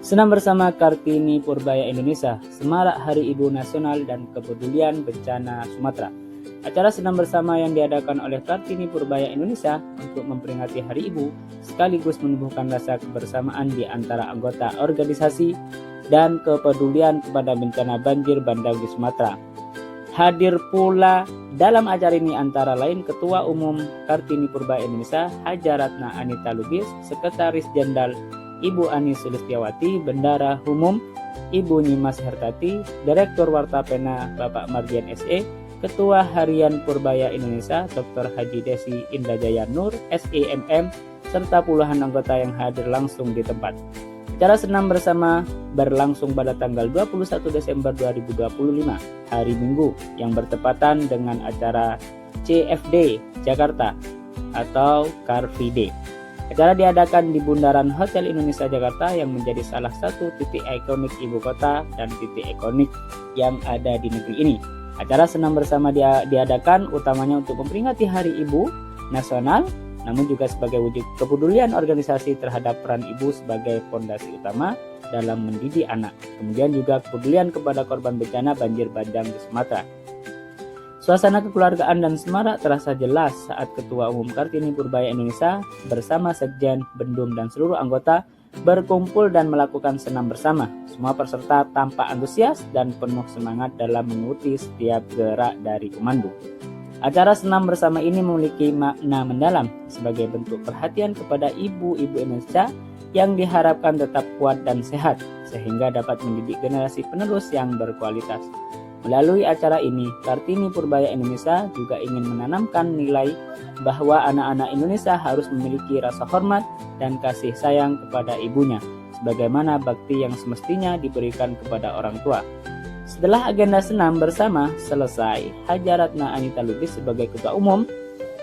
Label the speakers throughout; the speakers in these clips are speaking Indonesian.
Speaker 1: Senam bersama Kartini Purbaya Indonesia, Semarak Hari Ibu Nasional dan Kepedulian Bencana Sumatera. Acara senam bersama yang diadakan oleh Kartini Purbaya Indonesia untuk memperingati Hari Ibu sekaligus menumbuhkan rasa kebersamaan di antara anggota organisasi dan kepedulian kepada bencana banjir bandang di Sumatera. Hadir pula dalam acara ini antara lain Ketua Umum Kartini Purbaya Indonesia Hajaratna Anita Lubis, Sekretaris Jenderal Ibu Ani Sulistiawati, Bendara Umum Ibu Nyimas Hertati, Direktur Warta Pena Bapak Mardian SE, Ketua Harian Purbaya Indonesia Dr. Haji Desi Indajaya Nur, SEMM, serta puluhan anggota yang hadir langsung di tempat. Acara senam bersama berlangsung pada tanggal 21 Desember 2025, hari Minggu, yang bertepatan dengan acara CFD Jakarta atau Car Free Day. Acara diadakan di Bundaran Hotel Indonesia Jakarta yang menjadi salah satu titik ikonik ibu kota dan titik ikonik yang ada di negeri ini. Acara senam bersama diadakan utamanya untuk memperingati Hari Ibu Nasional, namun juga sebagai wujud kepedulian organisasi terhadap peran ibu sebagai fondasi utama dalam mendidik anak. Kemudian juga kepedulian kepada korban bencana banjir bandang di Sumatera. Suasana kekeluargaan dan semarak terasa jelas saat Ketua Umum Kartini Purbaya Indonesia bersama Sekjen, Bendum, dan seluruh anggota berkumpul dan melakukan senam bersama. Semua peserta tampak antusias dan penuh semangat dalam mengikuti setiap gerak dari komando. Acara senam bersama ini memiliki makna mendalam sebagai bentuk perhatian kepada ibu-ibu Indonesia yang diharapkan tetap kuat dan sehat sehingga dapat mendidik generasi penerus yang berkualitas. Melalui acara ini, Kartini Purbaya Indonesia juga ingin menanamkan nilai bahwa anak-anak Indonesia harus memiliki rasa hormat dan kasih sayang kepada ibunya, sebagaimana bakti yang semestinya diberikan kepada orang tua. Setelah agenda senam bersama selesai, Hajaratna Anita Lubis sebagai Ketua Umum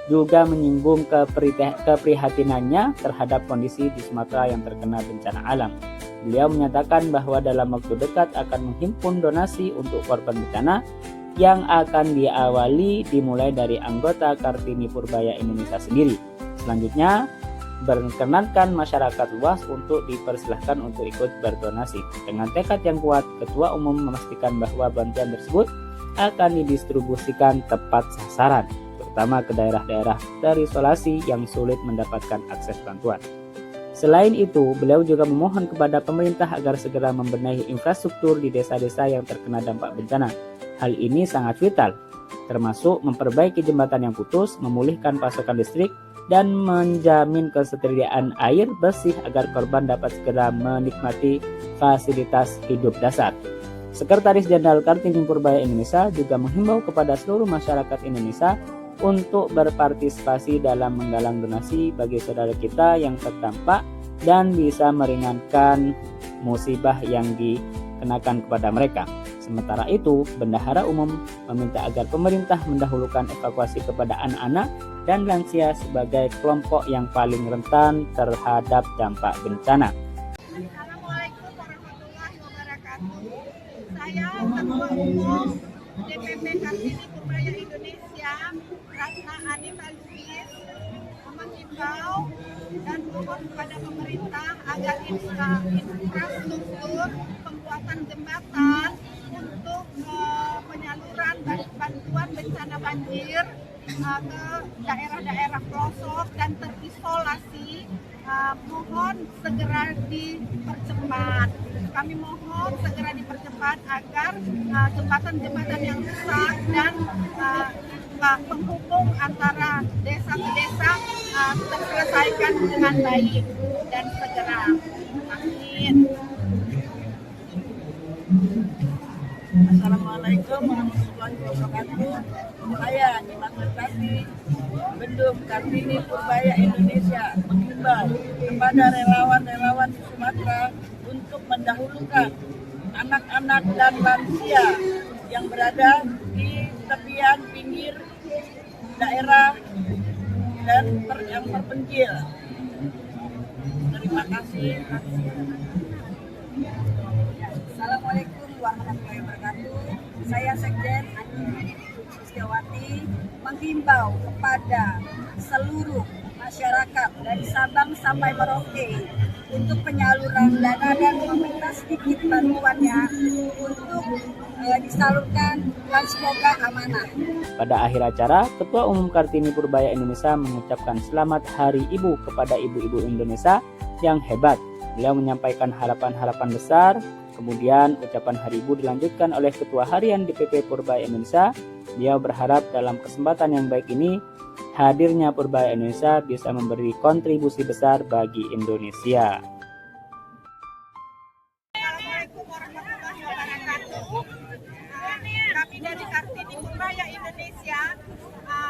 Speaker 1: juga menyinggung keprihatinannya terhadap kondisi di Sumatera yang terkena bencana alam. Beliau menyatakan bahwa dalam waktu dekat akan menghimpun donasi untuk korban bencana yang akan dimulai dari anggota Kartini Purbaya Indonesia sendiri. Selanjutnya, berkenankan masyarakat luas untuk dipersilahkan untuk ikut berdonasi. Dengan tekad yang kuat, Ketua Umum memastikan bahwa bantuan tersebut akan didistribusikan tepat sasaran, terutama ke daerah-daerah terisolasi yang sulit mendapatkan akses bantuan. Selain itu, beliau juga memohon kepada pemerintah agar segera membenahi infrastruktur di desa-desa yang terkena dampak bencana. Hal ini sangat vital, termasuk memperbaiki jembatan yang putus, memulihkan pasokan listrik, dan menjamin ketersediaan air bersih agar korban dapat segera menikmati fasilitas hidup dasar. Sekretaris Jenderal Kartini Purbaya Indonesia juga menghimbau kepada seluruh masyarakat Indonesia untuk berpartisipasi dalam menggalang donasi bagi saudara kita yang terdampak dan bisa meringankan musibah yang dikenakan kepada mereka. Sementara itu, Bendahara Umum meminta agar pemerintah mendahulukan evakuasi kepada anak-anak dan lansia sebagai kelompok yang paling rentan terhadap dampak bencana.
Speaker 2: Assalamualaikum warahmatullahi wabarakatuh. Saya Ketua Umum DPP Kartini Purbaya Indonesia, Ratna Anita Lubis, menghimbau dan mohon kepada pemerintah agar infrastruktur pembuatan jembatan untuk penyaluran bantuan bencana banjir ke daerah-daerah pelosok dan terisolasi mohon segera dipercepat. Kami mohon segera dipercepat agar jembatan-jembatan yang rusak dan penghubung antara desa ke desa terselesaikan dengan baik dan segera. Amin.
Speaker 3: Assalamualaikum warahmatullahi wabarakatuh. Saya Nyimas Hertati, Bendum Kartini Purbaya Indonesia, menghimbau kepada relawan-relawan di Sumatera untuk mendahulukan anak-anak dan lansia yang berada di tepian pinggir daerah dan yang terpencil. Terima kasih. Assalamualaikum warahmatullahi wabarakatuh. Saya Sekjen Ani Sulistiawati menghimbau kepada seluruh masyarakat dari Sabang sampai Merauke untuk penyaluran dana dan meminta sedikit bantuannya untuk disalurkan dan semoga amanah.
Speaker 1: Pada akhir acara, Ketua Umum Kartini Purbaya Indonesia mengucapkan selamat Hari Ibu kepada ibu-ibu Indonesia yang hebat. Beliau menyampaikan harapan-harapan besar. Kemudian ucapan Hari Ibu dilanjutkan oleh Ketua Harian DPP Purbaya Indonesia. Beliau berharap dalam kesempatan yang baik ini, hadirnya Purbaya Indonesia bisa memberi kontribusi besar bagi Indonesia.
Speaker 2: Assalamualaikum warahmatullahi wabarakatuh. Kami dari Kartini Purbaya Indonesia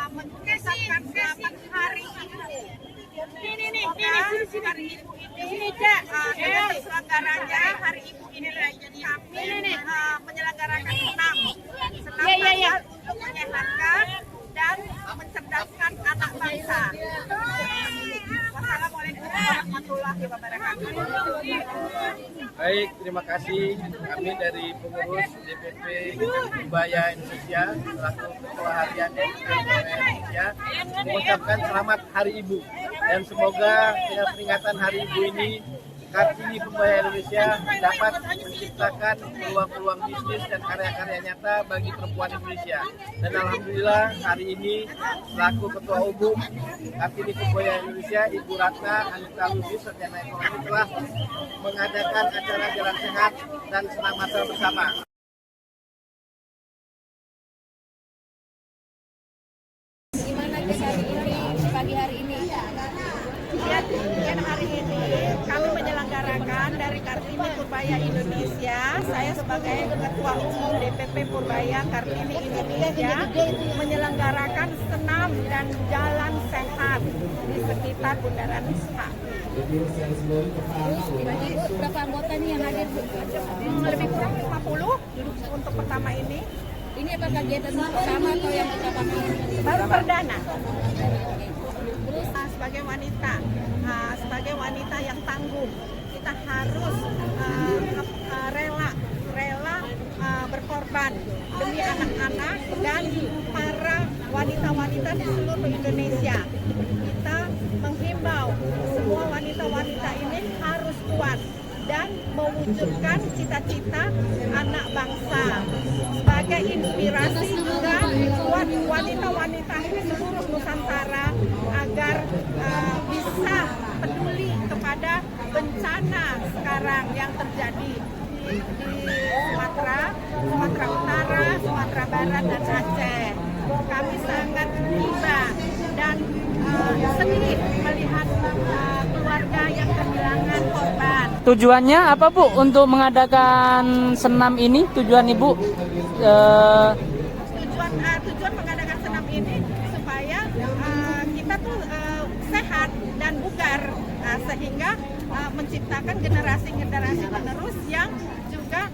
Speaker 2: mengucapkan selamat Hari Ibu. Semoga Hari Ibu ini dengan terselenggaranya Hari Ibu ini kami menyelenggarakan senam nasional untuk menyehatkan dan mencerdaskan anak bangsa. Wassalamualaikum warahmatullahi wabarakatuh.
Speaker 4: Baik, terima kasih. Kami dari pengurus DPP Purbaya Indonesia selaku Ketua Harian DPP Purbaya Indonesia mengucapkan selamat Hari Ibu dan semoga dengan peringatan Hari Ibu ini Kartini Purbaya Indonesia dapat menciptakan peluang-peluang bisnis dan karya-karya nyata bagi perempuan Indonesia. Dan alhamdulillah hari ini selaku Ketua Umum Kartini Purbaya Indonesia Ibu Ratna Anita Lubis Sarjana Ekonomi telah mengadakan acara jalan sehat dan senam masal bersama.
Speaker 5: Gimana hari ini, pagi hari ini?
Speaker 2: Dan hari ini kami menyelenggarakan dari Kartini Purbaya Indonesia. Saya sebagai Ketua Umum DPP Purbaya Kartini Indonesia menyelenggarakan senam dan jalan sehat di sekitar Bundaran HI.
Speaker 5: Berapa anggota nih yang hadir?
Speaker 2: Lebih kurang 50 untuk pertama ini.
Speaker 5: Ini apa kegiatan pertama atau yang pertama kali?
Speaker 2: Baru perdana.
Speaker 5: Terus
Speaker 2: sebagai wanita yang tangguh, kita harus rela berkorban demi anak-anak dan para wanita-wanita di seluruh Indonesia. Kita menghimbau semua wanita-wanita ini harus kuat dan mewujudkan cita-cita anak bangsa sebagai inspirasi juga buat wanita-wanita seluruh Nusantara agar bisa peduli kepada bencana sekarang yang terjadi di Sumatera Utara, Sumatera Barat, dan Aceh. Kami sangat iba dan sedih melihat keluarga yang kehilangan korban.
Speaker 1: Tujuannya apa Bu untuk mengadakan senam ini? Tujuan Ibu?
Speaker 2: Tujuan mengadakan senam ini supaya kita tuh sehat dan bugar, sehingga menciptakan generasi-generasi penerus yang juga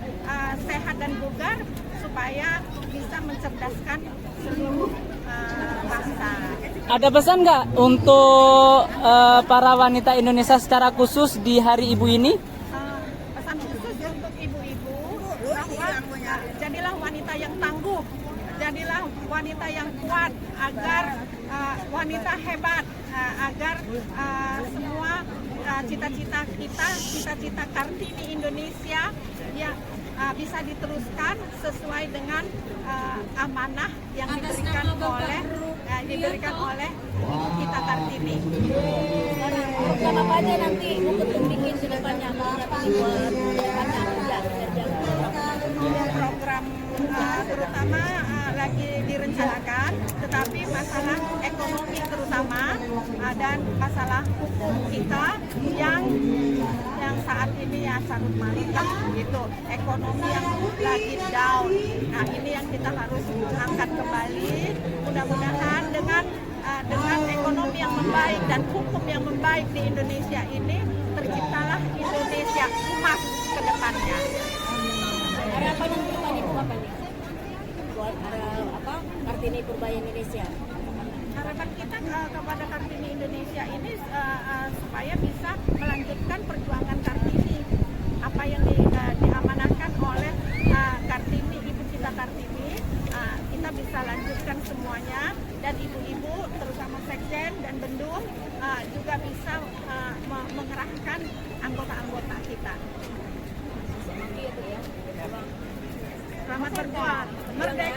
Speaker 2: sehat dan bugar supaya bisa mencerdaskan seluruh bangsa.
Speaker 1: Ada pesan nggak untuk para wanita Indonesia secara khusus di Hari Ibu ini?
Speaker 2: Pesan khusus untuk ibu-ibu bahwa jadilah wanita yang tangguh, jadilah wanita yang kuat agar wanita hebat, agar semua cita-cita kita, cita-cita Kartini Indonesia ya bisa diteruskan sesuai dengan amanah yang diberikan oleh ibu kita Kartini.
Speaker 5: program apa aja nanti untuk bikin ke depannya? Buat depannya kerja.
Speaker 2: Program terutama lagi direncanakan, tetapi masalah ekonomi terutama dan masalah hukum kita yang saat ini ya carut marut lah gitu, ekonomi yang lagi down. Nah ini yang kita harus angkat kembali. Mudah-mudahan dengan ekonomi yang membaik dan hukum yang membaik di Indonesia ini terciptalah Indonesia emas ke depannya.
Speaker 5: Harapan yang depan Ibu apa nih? Buat Kartini Purbaya Indonesia.
Speaker 2: Harapan kita kepada Kartini Indonesia ini supaya bisa melanjutkan perjuangan Kartini, apa yang diamanahkan oleh Kartini, ibu kita Kartini, kita bisa lanjutkan semuanya, dan ibu-ibu terutama Sekjen dan Bendung juga bisa mengerahkan anggota anggota-anggota kita. Selamat berjuang, merdeka!